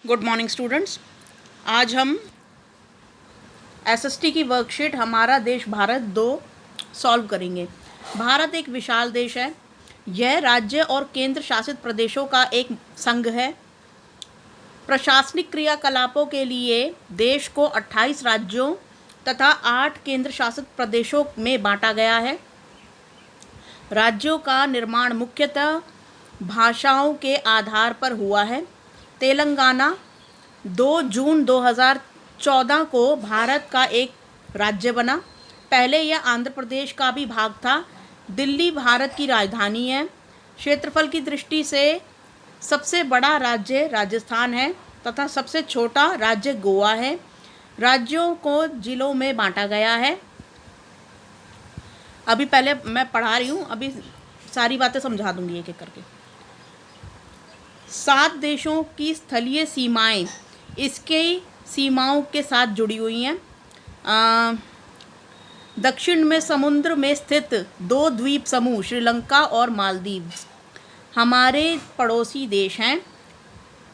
Good morning students. आज हम SST की वर्कशीट हमारा देश भारत 2 सॉल्व करेंगे। भारत एक विशाल देश है। यह राज्य और केंद्र शासित प्रदेशों का एक संघ है। प्रशासनिक क्रियाकलापों के लिए देश को 28 राज्यों तथा 8 केंद्र शासित प्रदेशों में बांटा गया है। राज्यों का निर्माण मुख्यतः भाषाओं के आधार पर हुआ है। तेलंगाना 2 जून 2014 को भारत का एक राज्य बना। पहले यह आंध्र प्रदेश का भी भाग था। दिल्ली भारत की राजधानी है। क्षेत्रफल की दृष्टि से सबसे बड़ा राज्य राजस्थान है तथा सबसे छोटा राज्य गोवा है। राज्यों को जिलों में बांटा गया है। अभी पहले मैं पढ़ा रही हूँ, अभी सारी बातें समझा दूंगी एक एक करके। 7 देशों की स्थलीय सीमाएं इसके सीमाओं के साथ जुड़ी हुई हैं। दक्षिण में समुद्र में स्थित 2 द्वीप समूह श्रीलंका और मालदीव हमारे पड़ोसी देश हैं।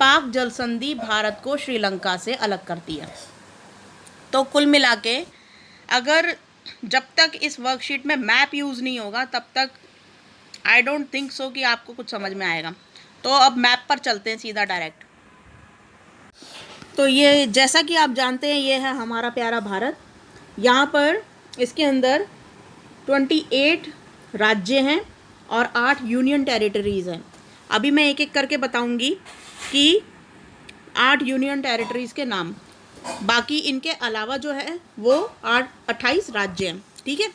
पाक जल संधि भारत को श्रीलंका से अलग करती है। तो कुल मिला के अगर जब तक इस वर्कशीट में मैप यूज़ नहीं होगा तब तक आई डोंट थिंक सो कि आपको कुछ समझ में आएगा। तो अब मैप पर चलते हैं सीधा डायरेक्ट। तो ये जैसा कि आप जानते हैं ये है हमारा प्यारा भारत। यहाँ पर इसके अंदर 28 राज्य हैं और 8 यूनियन टेरिटरीज़ हैं। अभी मैं एक एक करके बताऊंगी कि 8 यूनियन टेरिटरीज़ के नाम, बाकी इनके अलावा जो है वो 28 राज्य हैं। ठीक है।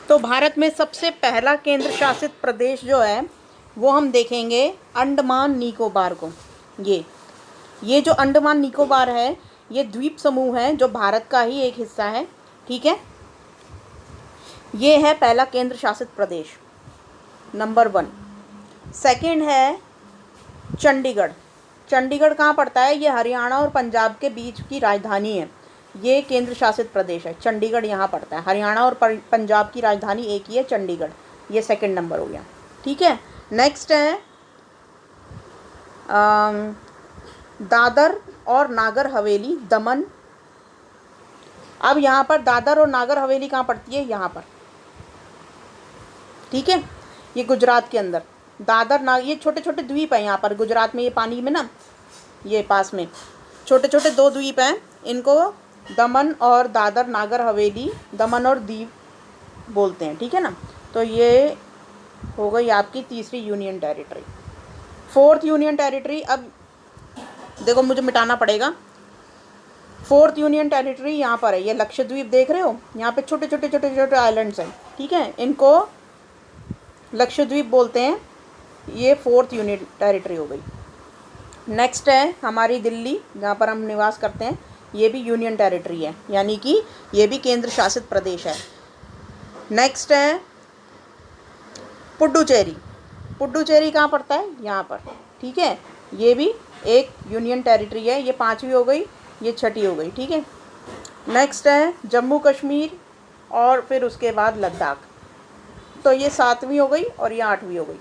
तो भारत में सबसे पहला केंद्र शासित प्रदेश जो है वो हम देखेंगे अंडमान निकोबार को। ये जो अंडमान निकोबार है ये द्वीप समूह है जो भारत का ही एक हिस्सा है। ठीक है। ये है पहला केंद्र शासित प्रदेश, नंबर 1। सेकंड है चंडीगढ़। चंडीगढ़ कहाँ पड़ता है? ये हरियाणा और पंजाब के बीच की राजधानी है। ये केंद्र शासित प्रदेश है। चंडीगढ़ यहाँ पड़ता है। हरियाणा और पंजाब की राजधानी एक ही है, चंडीगढ़। ये सेकंड नंबर हो गया। ठीक है। नेक्स्ट है दादर और नागर हवेली, दमन। अब यहाँ पर दादर और नागर हवेली कहाँ पड़ती है? यहाँ पर। ठीक है। ये गुजरात के अंदर दादर ये छोटे छोटे द्वीप हैं यहाँ पर गुजरात में, ये पानी में ना, ये पास में छोटे छोटे 2 द्वीप हैं। इनको दमन और दादर नागर हवेली, दमन और दीव बोलते हैं। ठीक है ना। तो ये हो गई आपकी तीसरी union territory. 4th union territory, अब देखो मुझे मिटाना पड़ेगा। 4th यूनियन टेरिटरी यहाँ पर है। ये लक्षद्वीप देख रहे हो, यहाँ पे छोटे छोटे छोटे छोटे आइलैंड्स हैं। ठीक है। इनको लक्षद्वीप बोलते हैं। ये 4th यूनियन टेरिटरी हो गई। नेक्स्ट है हमारी दिल्ली, जहाँ पर हम निवास करते हैं। ये भी यूनियन टेरिटरी है, यानी कि ये भी केंद्र शासित प्रदेश है। नेक्स्ट है पुडुचेरी। पुडुचेरी कहाँ पड़ता है? यहाँ पर। ठीक है। ये भी एक यूनियन टेरिटरी है। ये 5वीं हो गई, ये 6ठी हो गई। ठीक है। नेक्स्ट है जम्मू कश्मीर और फिर उसके बाद लद्दाख। तो ये 7वीं हो गई और ये 8वीं हो गई।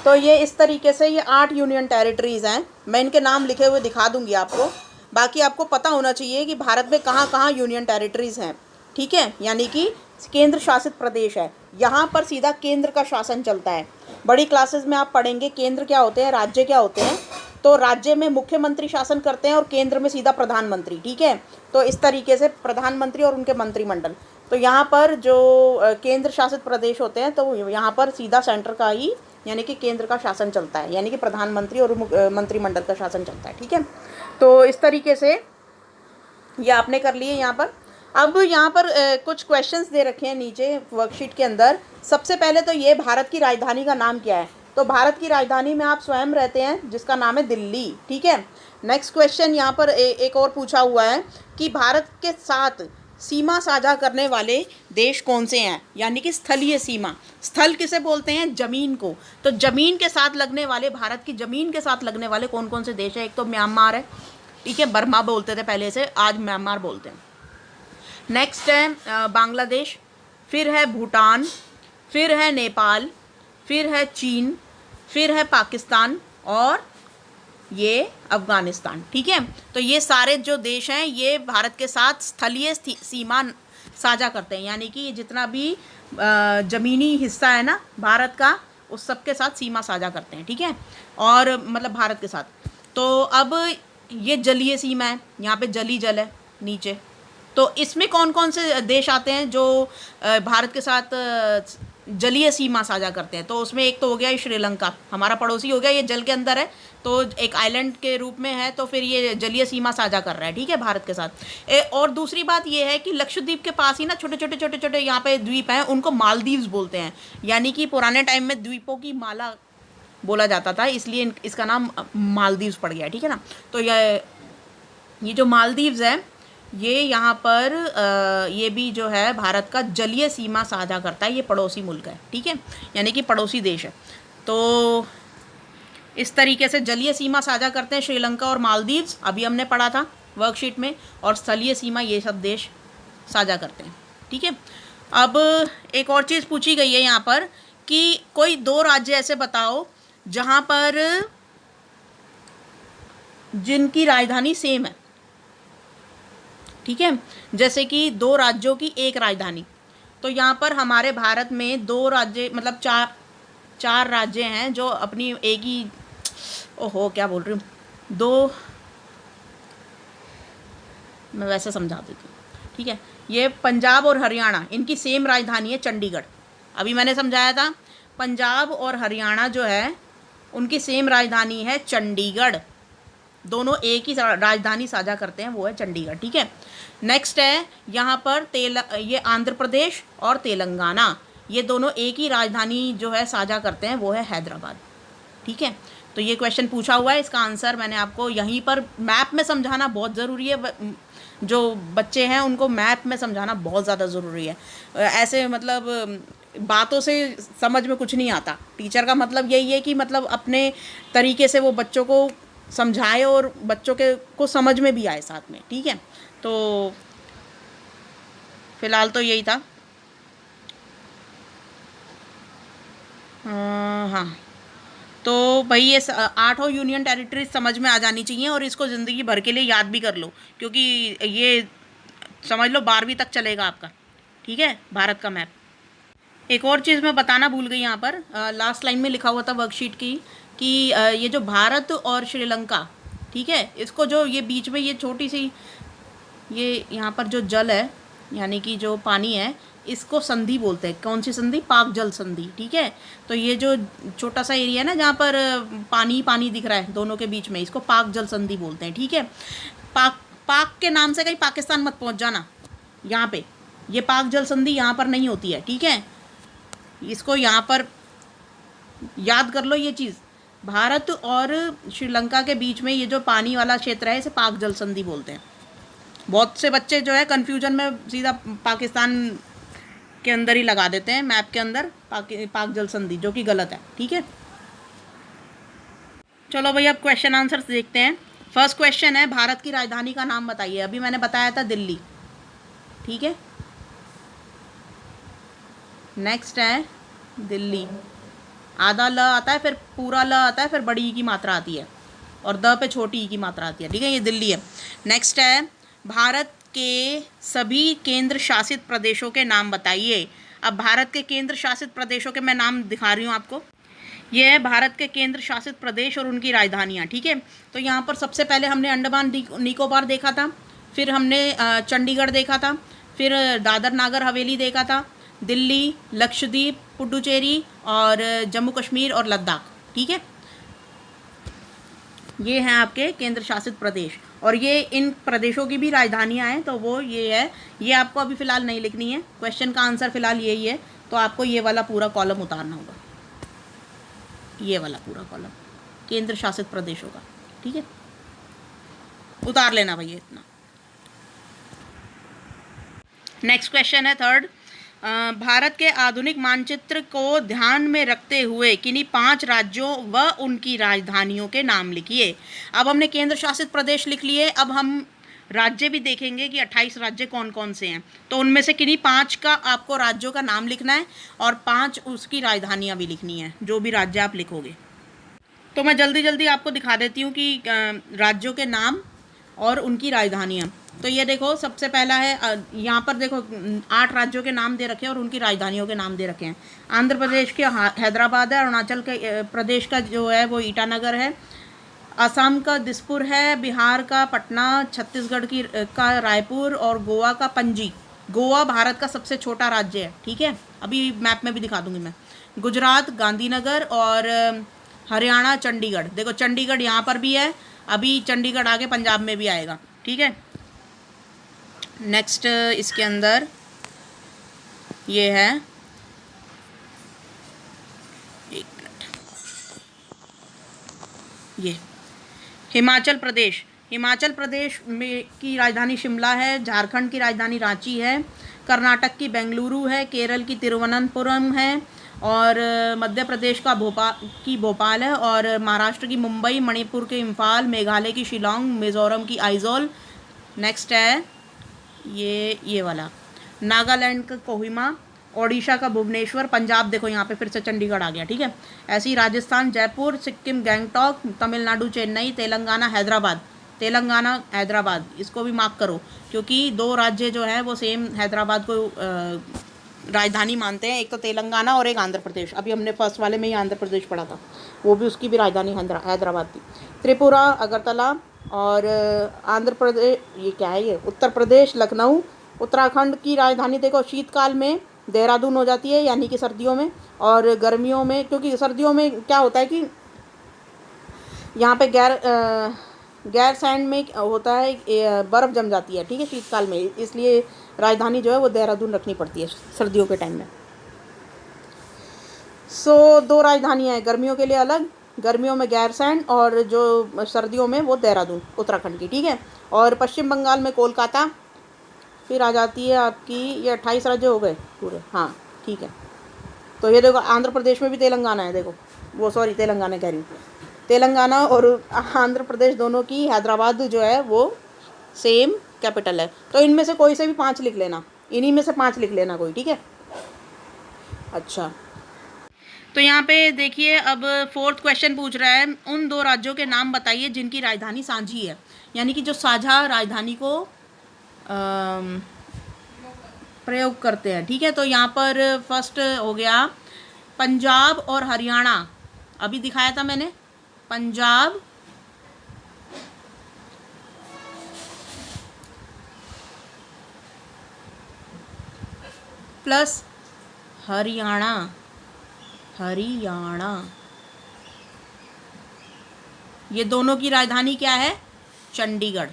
तो ये इस तरीके से ये 8 यूनियन टेरिटरीज़ हैं। मैं इनके नाम लिखे हुए दिखा दूंगी आपको। बाकी आपको पता होना चाहिए कि भारत में कहाँ कहाँ यूनियन टेरिटरीज़ हैं। ठीक है। यानी कि केंद्र शासित प्रदेश है। यहाँ पर सीधा केंद्र का शासन चलता है। बड़ी क्लासेस में आप पढ़ेंगे केंद्र क्या होते हैं, राज्य क्या होते हैं। तो राज्य में मुख्यमंत्री शासन करते हैं और केंद्र में सीधा प्रधानमंत्री। ठीक है। तो इस तरीके से प्रधानमंत्री और उनके मंत्रिमंडल। तो यहाँ पर जो केंद्र शासित प्रदेश होते हैं तो यहाँ पर सीधा सेंटर का ही यानी कि केंद्र का शासन चलता है, यानी कि प्रधानमंत्री और मंत्रिमंडल का शासन चलता है। ठीक है। तो इस तरीके से ये आपने कर लिए यहाँ पर। अब यहाँ पर कुछ क्वेश्चंस दे रखे हैं नीचे वर्कशीट के अंदर। सबसे पहले तो ये भारत की राजधानी का नाम क्या है? तो भारत की राजधानी में आप स्वयं रहते हैं जिसका नाम है दिल्ली। ठीक है। नेक्स्ट क्वेश्चन यहाँ पर एक और पूछा हुआ है कि भारत के साथ सीमा साझा करने वाले देश कौन से हैं? यानी कि स्थलीय सीमा। स्थल किसे बोलते हैं? जमीन को। तो जमीन के साथ लगने वाले, भारत की जमीन के साथ लगने वाले कौन कौन से देश हैं? एक तो म्यांमार है। ठीक है। बर्मा बोलते थे पहले से, आज म्यांमार बोलते हैं। नेक्स्ट है बांग्लादेश, फिर है भूटान, फिर है नेपाल, फिर है चीन, फिर है पाकिस्तान और ये अफ़गानिस्तान। ठीक है, तो ये सारे जो देश हैं ये भारत के साथ स्थलीय सीमा साझा करते हैं, यानी कि जितना भी ज़मीनी हिस्सा है ना भारत का, उस सब के साथ सीमा साझा करते हैं। ठीक है, और मतलब भारत के साथ। तो अब ये जलीय सीमा है, यहाँ पे जली जल है नीचे। तो इसमें कौन कौन से देश आते हैं जो भारत के साथ जलीय सीमा साझा करते हैं? तो उसमें एक तो हो गया श्रीलंका, हमारा पड़ोसी हो गया, ये जल के अंदर है, तो एक आइलैंड के रूप में है, तो फिर ये जलीय सीमा साझा कर रहा है। ठीक है, भारत के साथ। और दूसरी बात ये है कि लक्षद्वीप के पास ही ना छोटे छोटे छोटे छोटे यहाँ पे द्वीप हैं, उनको मालदीव्स बोलते हैं, यानी कि पुराने टाइम में द्वीपों की माला बोला जाता था, इसलिए इसका नाम मालदीव्स पड़ गया। ठीक है ना, तो ये जो मालदीव्स है ये यहाँ पर ये भी जो है भारत का जलीय सीमा साझा करता है, ये पड़ोसी मुल्क है। ठीक है, यानी कि पड़ोसी देश है। तो इस तरीके से जलीय सीमा साझा करते हैं श्रीलंका और मालदीव्स, अभी हमने पढ़ा था वर्कशीट में, और स्थलीय सीमा ये सब देश साझा करते हैं। ठीक है, अब एक और चीज़ पूछी गई है यहाँ पर कि कोई दो राज्य ऐसे बताओ जहाँ पर जिनकी राजधानी सेम है। ठीक है, जैसे कि दो राज्यों की एक राजधानी। तो यहाँ पर हमारे भारत में दो राज्य मतलब चार राज्य हैं जो अपनी एक ही, ओहो क्या बोल रही हूँ, दो, मैं वैसे समझा देती हूँ। ठीक है, ये पंजाब और हरियाणा, इनकी सेम राजधानी है चंडीगढ़। अभी मैंने समझाया था, पंजाब और हरियाणा जो है उनकी सेम राजधानी है चंडीगढ़, दोनों एक ही राजधानी साझा करते हैं, वो है चंडीगढ़। ठीक है, नेक्स्ट है यहाँ पर ये आंध्र प्रदेश और तेलंगाना, ये दोनों एक ही राजधानी जो है साझा करते हैं, वो है हैदराबाद। ठीक है, तो ये क्वेश्चन पूछा हुआ है, इसका आंसर मैंने आपको यहीं पर मैप में समझाना बहुत ज़रूरी है, जो बच्चे हैं उनको मैप में समझाना बहुत ज़्यादा ज़रूरी है। ऐसे मतलब बातों से समझ में कुछ नहीं आता। टीचर का मतलब यही है कि मतलब अपने तरीके से वो बच्चों को समझाए और बच्चों को समझ में भी आए साथ में। ठीक है, तो फ़िलहाल तो यही था। हाँ, तो भाई ये 8 यूनियन टेरिटरीज समझ में आ जानी चाहिए, और इसको ज़िंदगी भर के लिए याद भी कर लो, क्योंकि ये समझ लो 12वीं तक चलेगा आपका। ठीक है, भारत का मैप। एक और चीज़ मैं बताना भूल गई यहाँ पर, लास्ट लाइन में लिखा हुआ था वर्कशीट की कि ये जो भारत और श्रीलंका, ठीक है, इसको जो ये बीच में ये छोटी सी ये यहाँ पर जो जल है यानी कि जो पानी है, इसको संधि बोलते हैं। कौन सी संधि? पाक जल संधि। ठीक है, तो ये जो छोटा सा एरिया है ना जहाँ पर पानी पानी दिख रहा है दोनों के बीच में, इसको पाक जल संधि बोलते हैं। ठीक है, पाक के नाम से कहीं पाकिस्तान मत पहुँच जाना, यहाँ पे ये पाक जल संधि यहाँ पर नहीं होती है। ठीक है, इसको यहाँ पर याद कर लो ये चीज़, भारत और श्रीलंका के बीच में ये जो पानी वाला क्षेत्र है इसे पाक जल संधि बोलते हैं। बहुत से बच्चे जो है कन्फ्यूजन में सीधा पाकिस्तान के अंदर ही लगा देते हैं मैप के अंदर पाक जल संधि, जो कि गलत है। ठीक है, चलो भाई अब क्वेश्चन आंसर्स देखते हैं। फर्स्ट क्वेश्चन है, भारत की राजधानी का नाम बताइए। अभी मैंने बताया था दिल्ली। ठीक है, नेक्स्ट है दिल्ली, आधा ल आता है, फिर पूरा ल आता है, फिर बड़ी ई की मात्रा आती है, और द पे छोटी ई की मात्रा आती है। ठीक है, ये दिल्ली है। नेक्स्ट है, भारत के सभी केंद्र शासित प्रदेशों के नाम बताइए। अब भारत के केंद्र शासित प्रदेशों के मैं नाम दिखा रही हूँ आपको। ये है भारत के केंद्र शासित प्रदेश और उनकी राजधानियाँ। ठीक है, तो यहाँ पर सबसे पहले हमने अंडमान निकोबार देखा था, फिर हमने चंडीगढ़ देखा था, फिर दादर नागर हवेली देखा था, दिल्ली, लक्षद्वीप, पुडुचेरी और जम्मू कश्मीर और लद्दाख। ठीक है, ये हैं आपके केंद्र शासित प्रदेश, और ये इन प्रदेशों की भी राजधानियाँ हैं, तो वो ये है। ये आपको अभी फ़िलहाल नहीं लिखनी है, क्वेश्चन का आंसर फ़िलहाल यही है, तो आपको ये वाला पूरा कॉलम उतारना होगा, ये वाला पूरा कॉलम केंद्र शासित प्रदेशों का। ठीक है, उतार लेना भैया इतना। नेक्स्ट क्वेश्चन है थर्ड, भारत के आधुनिक मानचित्र को ध्यान में रखते हुए किन्हीं 5 राज्यों व उनकी राजधानियों के नाम लिखिए। अब हमने केंद्र शासित प्रदेश लिख लिए, अब हम राज्य भी देखेंगे कि 28 राज्य कौन कौन से हैं, तो उनमें से किन्हीं 5 का आपको राज्यों का नाम लिखना है और 5 उसकी राजधानियाँ भी लिखनी है, जो भी राज्य आप लिखोगे। तो मैं जल्दी जल्दी आपको दिखा देती हूँ कि राज्यों के नाम और उनकी राजधानियाँ। तो ये देखो, सबसे पहला है, यहाँ पर देखो 8 राज्यों के नाम दे रखे हैं और उनकी राजधानियों के नाम दे रखे हैं। आंध्र प्रदेश के हैदराबाद है, अरुणाचल के प्रदेश का जो है वो ईटानगर है, असम का दिसपुर है, बिहार का पटना, छत्तीसगढ़ का रायपुर और गोवा का पणजी। गोवा भारत का सबसे छोटा राज्य है, ठीक है, अभी मैप में भी दिखा दूंगी मैं। गुजरात गांधीनगर और हरियाणा चंडीगढ़। देखो चंडीगढ़ यहाँ पर भी है, अभी चंडीगढ़ आगे पंजाब में भी आएगा, ठीक है। नेक्स्ट इसके अंदर ये है, एक मिनट, ये हिमाचल प्रदेश। हिमाचल प्रदेश में की राजधानी शिमला है, झारखंड की राजधानी रांची है, कर्नाटक की बेंगलुरु है, केरल की तिरुवनंतपुरम है और मध्य प्रदेश का भोपाल है और महाराष्ट्र की मुंबई, मणिपुर के इम्फाल, मेघालय की शिलोंग, मिज़ोरम की आइजोल। नेक्स्ट है ये वाला, नागालैंड का कोहिमा, ओडिशा का भुवनेश्वर, पंजाब देखो यहाँ पे फिर से चंडीगढ़ आ गया, ठीक है। ऐसे ही राजस्थान जयपुर, सिक्किम गैंगटॉक, तमिलनाडु चेन्नई, तेलंगाना हैदराबाद, इसको भी मार्क करो क्योंकि 2 राज्य जो है वो सेम हैदराबाद को राजधानी मानते हैं, एक तो तेलंगाना और एक आंध्र प्रदेश। अभी हमने फर्स्ट वाले में ही आंध्र प्रदेश पढ़ा था, वो भी उसकी भी राजधानी हैदराबाद थी। त्रिपुरा अगरतला और आंध्र प्रदेश, ये क्या है, ये उत्तर प्रदेश लखनऊ। उत्तराखंड की राजधानी देखो शीतकाल में देहरादून हो जाती है, यानी कि सर्दियों में, और गर्मियों में, क्योंकि सर्दियों में क्या होता है कि यहाँ पे गैर सैंड में होता है, बर्फ़ जम जाती है, ठीक है, शीतकाल में, इसलिए राजधानी जो है वो देहरादून रखनी पड़ती है सर्दियों के टाइम में। 2 राजधानियाँ हैं, गर्मियों के लिए अलग, गर्मियों में गैर सैंड, और जो सर्दियों में वो देहरादून उत्तराखंड की, ठीक है। और पश्चिम बंगाल में कोलकाता, फिर आ जाती है आपकी, ये 28 राज्य हो गए पूरे, हाँ ठीक है। तो ये देखो आंध्र प्रदेश में भी तेलंगाना है, देखो वो सॉरी तेलंगाना कह रही हूँ, तेलंगाना और आंध्र प्रदेश दोनों की हैदराबाद जो है वो सेम कैपिटल है। तो इनमें से कोई से भी 5 लिख लेना, इन्हीं में से 5 लिख लेना कोई, ठीक है। अच्छा, तो यहाँ पे देखिए अब 4th क्वेश्चन पूछ रहा है, उन 2 राज्यों के नाम बताइए जिनकी राजधानी साझी है, यानी कि जो साझा राजधानी को प्रयोग करते हैं, ठीक है। तो यहाँ पर फर्स्ट हो गया पंजाब और हरियाणा, अभी दिखाया था मैंने, पंजाब प्लस हरियाणा, ये दोनों की राजधानी क्या है, चंडीगढ़।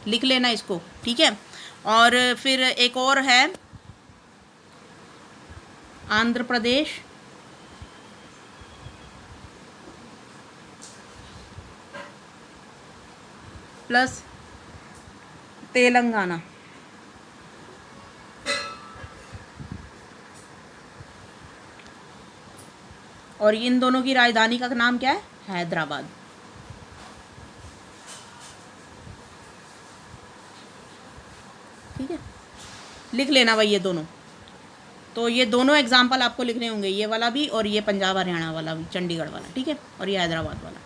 लिख लेना इसको, ठीक है। और फिर एक और है आंध्र प्रदेश प्लस तेलंगाना, और इन दोनों की राजधानी का नाम क्या है, हैदराबाद। ठीक है, लिख लेना भाई ये दोनों। तो ये दोनों एग्जाम्पल आपको लिखने होंगे, ये वाला भी और ये पंजाब हरियाणा वाला भी, चंडीगढ़ वाला, ठीक है, और ये हैदराबाद वाला।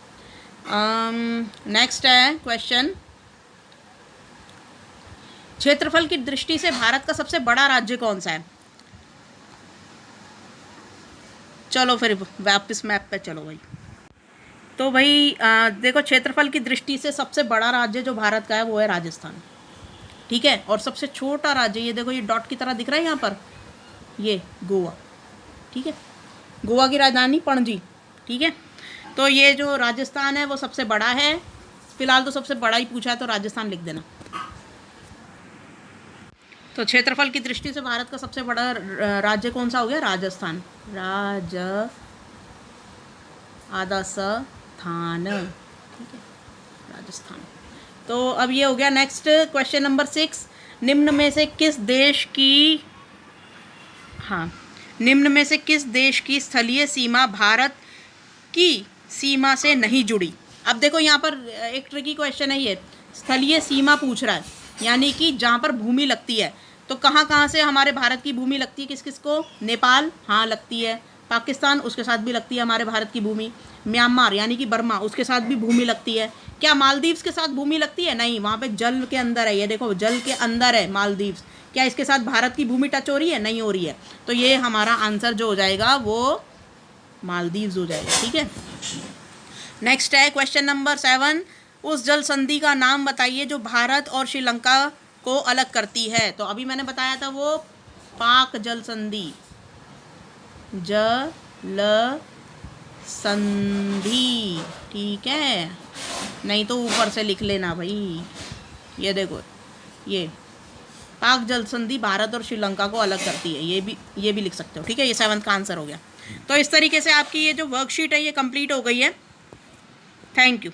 नेक्स्ट है क्वेश्चन, क्षेत्रफल की दृष्टि से भारत का सबसे बड़ा राज्य कौन सा है। चलो फिर वापस मैप पे चलो भाई। तो भाई देखो क्षेत्रफल की दृष्टि से सबसे बड़ा राज्य जो भारत का है वो है राजस्थान, ठीक है। और सबसे छोटा राज्य ये देखो, ये डॉट की तरह दिख रहा है यहाँ पर, ये गोवा, ठीक है, गोवा की राजधानी पणजी, ठीक है। तो ये जो राजस्थान है वो सबसे बड़ा है, फिलहाल तो सबसे बड़ा ही पूछा है तो राजस्थान लिख देना। तो क्षेत्रफल की दृष्टि से भारत का सबसे बड़ा राज्य कौन सा हो गया, राजस्थान, थान, ठीक है, राजस्थान। तो अब ये हो गया। नेक्स्ट क्वेश्चन नंबर 6, निम्न में से किस देश की स्थलीय सीमा भारत की सीमा से नहीं जुड़ी। अब देखो यहाँ पर एक ट्रिकी क्वेश्चन है, ये स्थलीय सीमा पूछ रहा है, यानी कि जहाँ पर भूमि लगती है। तो कहाँ कहाँ से हमारे भारत की भूमि लगती है किस किस को? नेपाल, हाँ लगती है। पाकिस्तान, उसके साथ भी लगती है हमारे भारत की भूमि। म्यांमार यानी कि बर्मा, उसके साथ भी भूमि लगती है। क्या मालदीव्स के साथ भूमि लगती है? नहीं, वहाँ पे जल के अंदर है, ये देखो जल के अंदर है मालदीव्स। क्या इसके साथ भारत की भूमि टच हो रही है? नहीं हो रही है। तो ये हमारा आंसर जो हो जाएगा वो मालदीव्स हो जाएगा, ठीक है। नेक्स्ट है क्वेश्चन नंबर 7, उस जल संधि का नाम बताइए जो भारत और श्रीलंका को अलग करती है। तो अभी मैंने बताया था वो पाक जल संधि, जल संधि, ठीक है। नहीं तो ऊपर से लिख लेना भाई, ये देखो ये पाक जल संधि भारत और श्रीलंका को अलग करती है, ये भी लिख सकते हो, ठीक है। ये 7th का आंसर हो गया। तो इस तरीके से आपकी ये जो वर्कशीट है ये कंप्लीट हो गई है। Thank you.